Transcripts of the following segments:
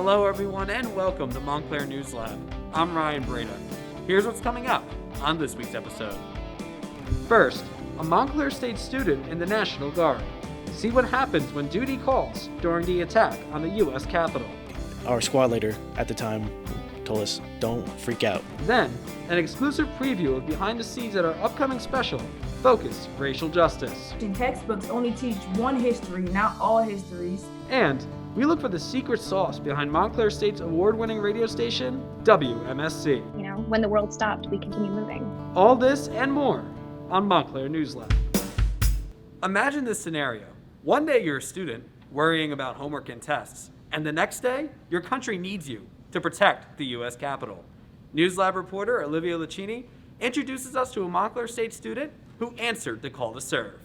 Hello everyone and welcome to Montclair News Lab. I'm Ryan Breda. Here's what's coming up on this week's episode. First, a Montclair State student in the National Guard. See what happens when duty calls during the attack on the U.S. Capitol. Our squad leader at the time told us, don't freak out. Then, an exclusive preview of behind the scenes at our upcoming special, Focus Racial Justice. Textbooks only teach one history, not all histories. And we look for the secret sauce behind Montclair State's award-winning radio station, WMSC. When the world stopped, we continue moving. All this and more on Montclair News Lab. Imagine this scenario. One day you're a student worrying about homework and tests, and the next day, your country needs you to protect the U.S. Capitol. News Lab reporter Olivia Lucchini introduces us to a Montclair State student who answered the call to serve.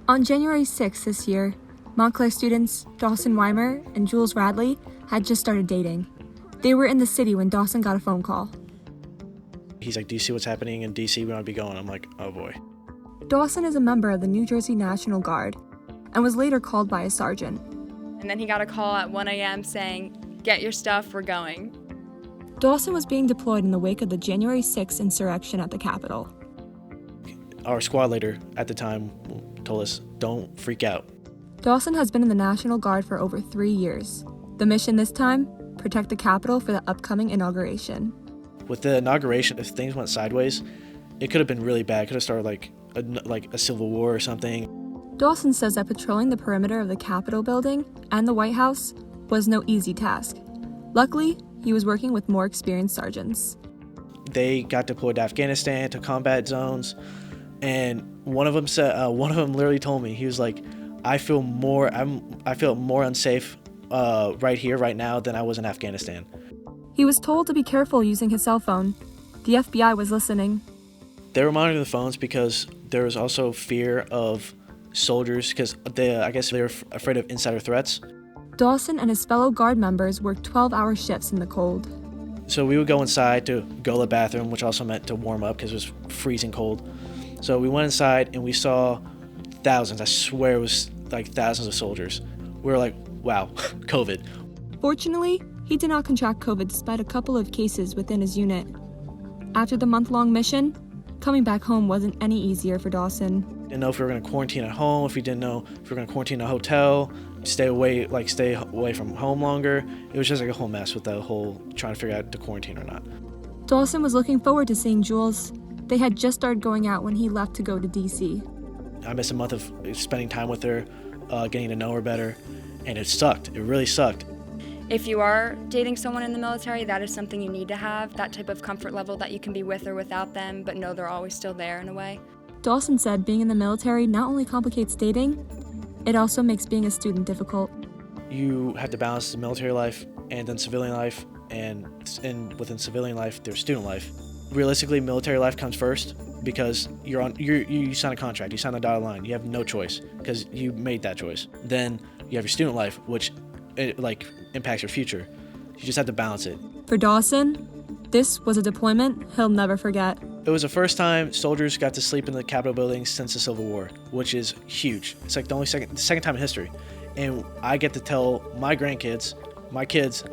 On January 6th this year, Montclair students Dawson Weimer and Jules Radley had just started dating. They were in the city when Dawson got a phone call. He's like, do you see what's happening in D.C.? We want to be going. I'm like, oh boy. Dawson is a member of the New Jersey National Guard and was later called by a sergeant. And then he got a call at 1 a.m. saying, get your stuff, we're going. Dawson was being deployed in the wake of the January 6th insurrection at the Capitol. Our squad leader at the time told us, don't freak out. Dawson has been in the National Guard for over 3 years. The mission this time, protect the Capitol for the upcoming inauguration. With the inauguration, if things went sideways, it could have been really bad. It could have started like a civil war or something. Dawson says that patrolling the perimeter of the Capitol building and the White House was no easy task. Luckily, he was working with more experienced sergeants. They got deployed to Afghanistan, to combat zones, and one of them literally told me, he was like, I feel more unsafe right here, right now, than I was in Afghanistan. He was told to be careful using his cell phone. The FBI was listening. They were monitoring the phones because there was also fear of soldiers, because I guess they were afraid of insider threats. Dawson and his fellow Guard members worked 12-hour shifts in the cold. So we would go inside to go to the bathroom, which also meant to warm up because it was freezing cold. So we went inside and we saw thousands, I swear it was like thousands of soldiers. We were like, wow, COVID. Fortunately, he did not contract COVID despite a couple of cases within his unit. After the month-long mission, coming back home wasn't any easier for Dawson. Didn't know if we were going to quarantine at home, if we didn't know if we were going to quarantine in a hotel, stay away from home longer. It was just like a whole mess with the whole trying to figure out to quarantine or not. Dawson was looking forward to seeing Jules. They had just started going out when he left to go to D.C. I missed a month of spending time with her, getting to know her better, and it sucked. It really sucked. If you are dating someone in the military, that is something you need to have, that type of comfort level that you can be with or without them, but know they're always still there in a way. Dawson said being in the military not only complicates dating, it also makes being a student difficult. You have to balance the military life and then civilian life, and within civilian life, there's student life. Realistically, military life comes first because you sign a contract, you sign the dotted line, you have no choice because you made that choice. Then you have your student life, which impacts your future. You just have to balance it. For Dawson, this was a deployment he'll never forget. It was the first time soldiers got to sleep in the Capitol building since the Civil War, which is huge. It's like the second time in history. And I get to tell my kids,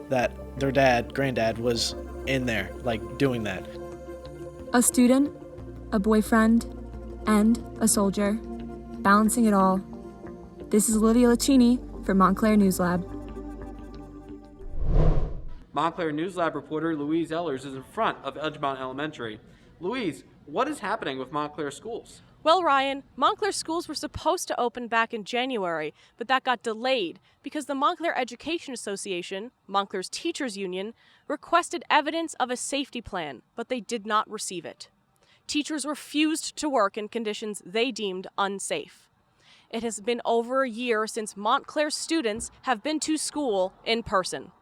that their granddad was in there, doing that. A student, a boyfriend, and a soldier, balancing it all. This is Olivia Lucchini for Montclair News Lab. Montclair News Lab reporter Louise Ellers is in front of Edgemont Elementary. Louise, what is happening with Montclair Schools? Well, Ryan, Montclair Schools were supposed to open back in January, but that got delayed because the Montclair Education Association, Montclair's teachers union, requested evidence of a safety plan, but they did not receive it. Teachers refused to work in conditions they deemed unsafe. It has been over a year since Montclair students have been to school in person.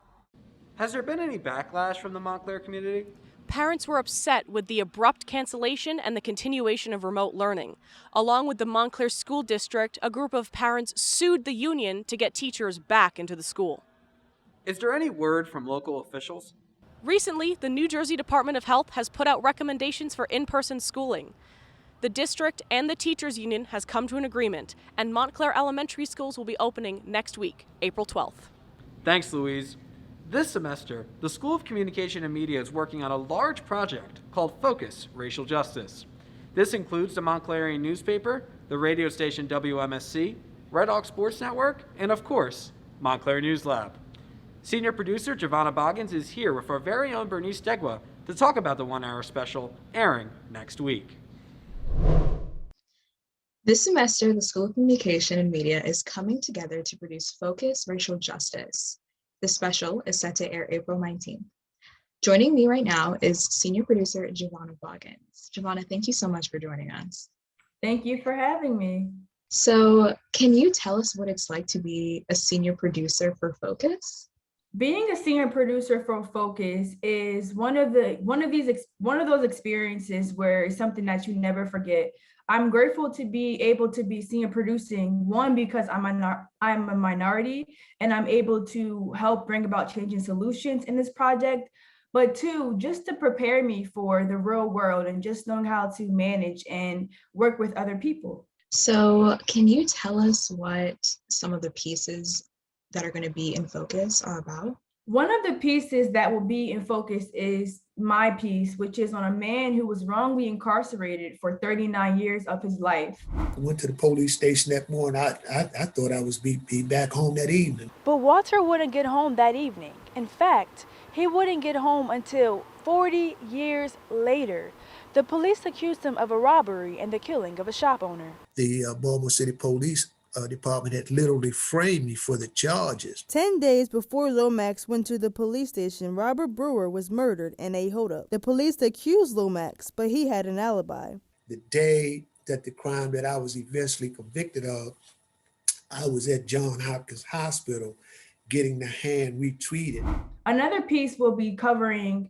Has there been any backlash from the Montclair community? Parents were upset with the abrupt cancellation and the continuation of remote learning. Along with the Montclair School District, a group of parents sued the union to get teachers back into the school. Is there any word from local officials? Recently, the New Jersey Department of Health has put out recommendations for in-person schooling. The district and the teachers union has come to an agreement, and Montclair Elementary Schools will be opening next week, April 12th. Thanks, Louise. This semester, the School of Communication and Media is working on a large project called Focus Racial Justice. This includes the Montclair newspaper, the radio station WMSC, Red Hawk Sports Network, and of course, Montclair News Lab. Senior producer Giovanna Boggins is here with our very own Bernice Degwa to talk about the 1-hour special airing next week. This semester, the School of Communication and Media is coming together to produce Focus Racial Justice. The special is set to air April 19th. Joining me right now is senior producer Giovanna Boggins. Giovanna, thank you so much for joining us. Thank you for having me. So, can you tell us what it's like to be a senior producer for Focus? Being a senior producer for Focus is one of those experiences where it's something that you never forget. I'm grateful to be able to be senior producing, one, because I'm a minority and I'm able to help bring about change and solutions in this project, but two, just to prepare me for the real world and just knowing how to manage and work with other people. So, can you tell us what some of the pieces that are going to be in Focus are about? One of the pieces that will be in Focus is my piece, which is on a man who was wrongly incarcerated for 39 years of his life. I went to the police station that morning. I thought I was be back home that evening. But Walter wouldn't get home that evening. In fact, he wouldn't get home until 40 years later. The police accused him of a robbery and the killing of a shop owner. The Baltimore City Police Department had literally framed me for the charges. 10 days before Lomax went to the police station, Robert Brewer was murdered in a holdup. The police accused Lomax, but he had an alibi. The day that the crime that I was eventually convicted of, I was at Johns Hopkins Hospital getting the hand retreated. Another piece will be covering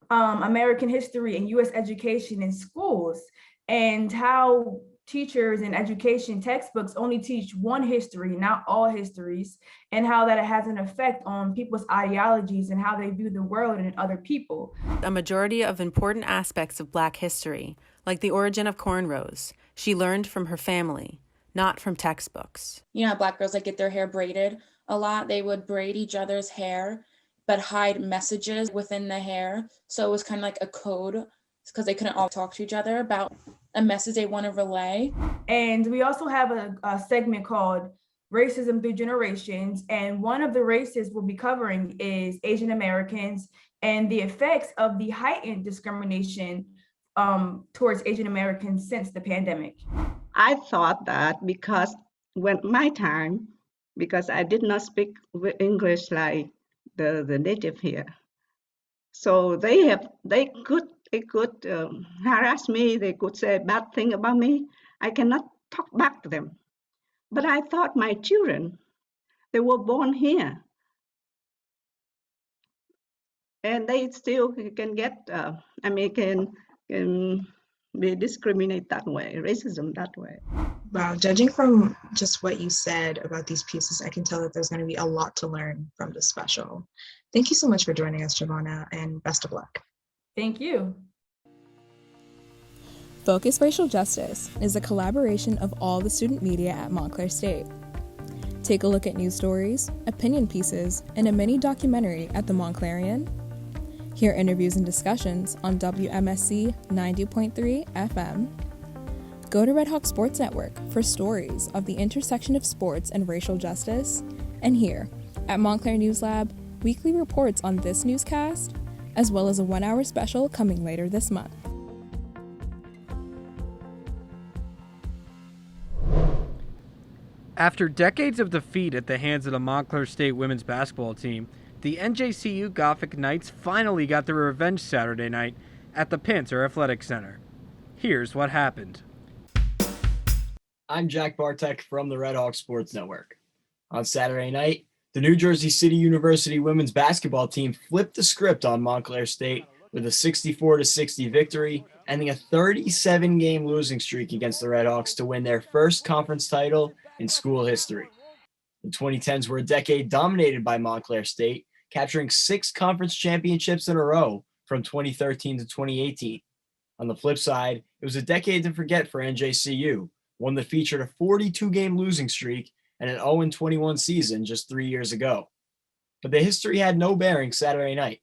American history and U.S. education in schools and how teachers and education textbooks only teach one history, not all histories, and how that it has an effect on people's ideologies and how they view the world and other people. A majority of important aspects of Black history, like the origin of cornrows, she learned from her family, not from textbooks. You know, Black girls that get their hair braided a lot, they would braid each other's hair, but hide messages within the hair. So it was kind of like a code because they couldn't all talk to each other about a message they want to relay. And we also have a segment called Racism Through Generations. And one of the races we'll be covering is Asian Americans and the effects of the heightened discrimination towards Asian Americans since the pandemic. I thought that because when my time, because I did not speak English like the native here. So they could harass me, they could say bad thing about me. I cannot talk back to them. But I thought my children, they were born here. And they still can get, can be discriminated that way, racism that way. Wow, judging from just what you said about these pieces, I can tell that there's going to be a lot to learn from this special. Thank you so much for joining us, Giovanna, and best of luck. Thank you. Focus Racial Justice is a collaboration of all the student media at Montclair State. Take a look at news stories, opinion pieces, and a mini documentary at the Montclairian. Hear interviews and discussions on WMSC 90.3 FM. Go to Red Hawk Sports Network for stories of the intersection of sports and racial justice. And here, at Montclair News Lab, weekly reports on this newscast, as well as a 1-hour special coming later this month. After decades of defeat at the hands of the Montclair State women's basketball team, the NJCU Gothic Knights finally got their revenge Saturday night at the Panther Athletic Center. Here's what happened. I'm Jack Bartek from the Red Hawk Sports Network. On Saturday night, the New Jersey City University women's basketball team flipped the script on Montclair State with a 64-60 victory, ending a 37-game losing streak against the Red Hawks to win their first conference title in school history. The 2010s were a decade dominated by Montclair State, capturing 6 conference championships in a row from 2013 to 2018. On the flip side, it was a decade to forget for NJCU, one that featured a 42-game losing streak and an 0-21 season just 3 years ago. But the history had no bearing Saturday night.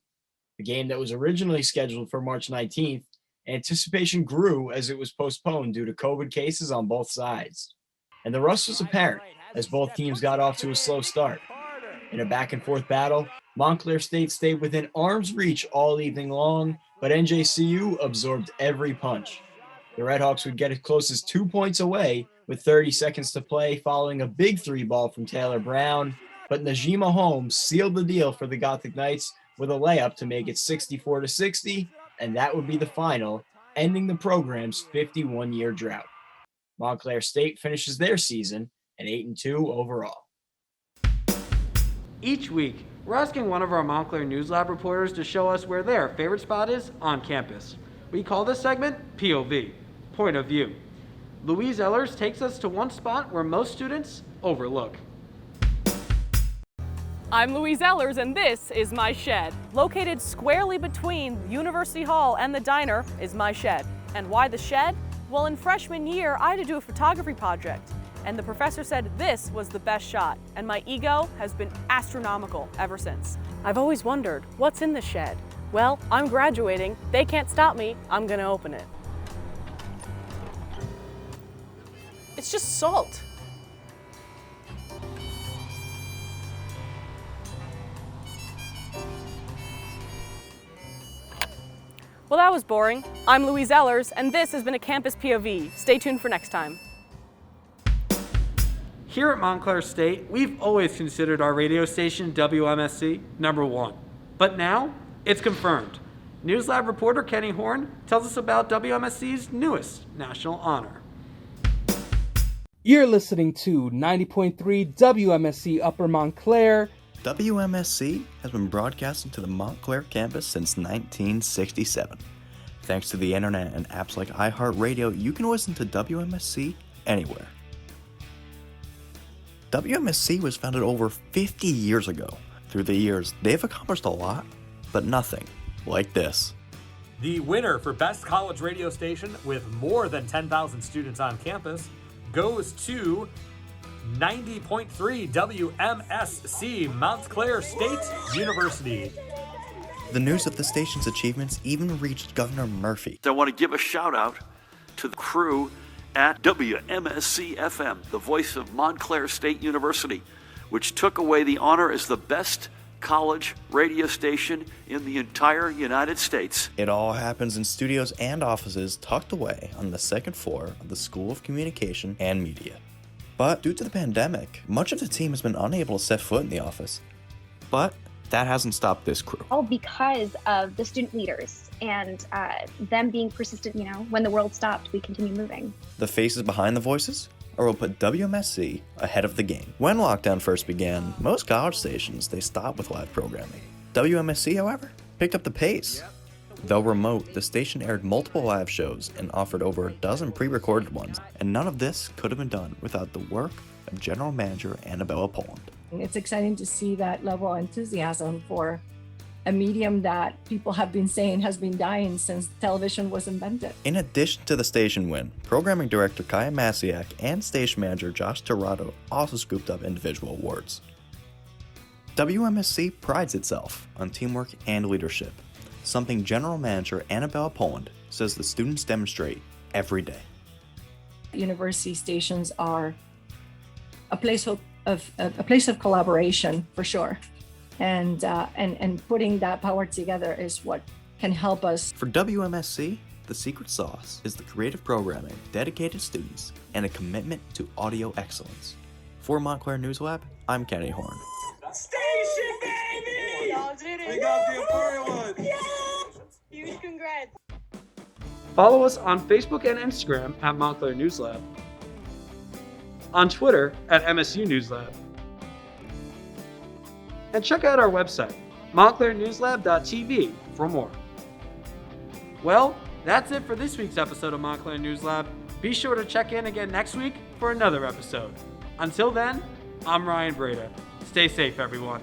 The game that was originally scheduled for March 19th, anticipation grew as it was postponed due to COVID cases on both sides. And the rust was apparent as both teams got off to a slow start. In a back-and-forth battle, Montclair State stayed within arm's reach all evening long, but NJCU absorbed every punch. The Redhawks would get as close as 2 points away with 30 seconds to play following a big three ball from Taylor Brown, but Najima Holmes sealed the deal for the Gothic Knights with a layup to make it 64-60, and that would be the final, ending the program's 51-year drought. Montclair State finishes their season at 8-2 overall. Each week, we're asking one of our Montclair News Lab reporters to show us where their favorite spot is on campus. We call this segment POV, Point of View. Louise Ellers takes us to one spot where most students overlook. I'm Louise Ellers, and this is my shed. Located squarely between University Hall and the diner is my shed. And why the shed? Well, in freshman year, I had to do a photography project, and the professor said this was the best shot, and my ego has been astronomical ever since. I've always wondered, what's in the shed? Well, I'm graduating, they can't stop me, I'm gonna open it. It's just salt. Well, that was boring. I'm Louise Ellers, and this has been a Campus POV. Stay tuned for next time. Here at Montclair State, we've always considered our radio station, WMSC, number one. But now, it's confirmed. News Lab reporter Kenny Horn tells us about WMSC's newest national honor. You're listening to 90.3 WMSC Upper Montclair. WMSC has been broadcasting to the Montclair campus since 1967. Thanks to the internet and apps like iHeartRadio, you can listen to WMSC anywhere. WMSC was founded over 50 years ago. Through the years, they've accomplished a lot, but nothing like this. The winner for Best College Radio Station with more than 10,000 students on campus goes to 90.3 WMSC, Montclair State University. The news of the station's achievements even reached Governor Murphy. I want to give a shout out to the crew at WMSC-FM, the voice of Montclair State University, which took away the honor as the best college radio station in the entire United States. It all happens in studios and offices tucked away on the second floor of the School of Communication and Media. But due to the pandemic, much of the team has been unable to set foot in the office. But that hasn't stopped this crew. All because of the student leaders and them being persistent, when the world stopped, we continue moving. The faces behind the voices are what put WMSC ahead of the game. When lockdown first began, most college stations, they stopped with live programming. WMSC, however, picked up the pace. Though remote, the station aired multiple live shows and offered over a dozen pre-recorded ones, and none of this could have been done without the work of General Manager Annabella Poland. It's exciting to see that level of enthusiasm for a medium that people have been saying has been dying since television was invented. In addition to the station win, Programming Director Kaya Masiak and Station Manager Josh Torado also scooped up individual awards. WMSC prides itself on teamwork and leadership, something General Manager Annabella Poland says the students demonstrate every day. University stations are a place of collaboration for sure, and putting that power together is what can help us. For WMSC, the secret sauce is the creative programming, dedicated students, and a commitment to audio excellence. For Montclair News Lab, I'm Kenny Horn. Station, baby! Y'all did it! We got the important one! Yeah! Huge congrats! Follow us on Facebook and Instagram at Montclair News Lab, on Twitter at MSU News Lab, and check out our website, montclairnewslab.tv, for more. Well, that's it for this week's episode of Montclair News Lab. Be sure to check in again next week for another episode. Until then, I'm Ryan Breda. Stay safe, everyone.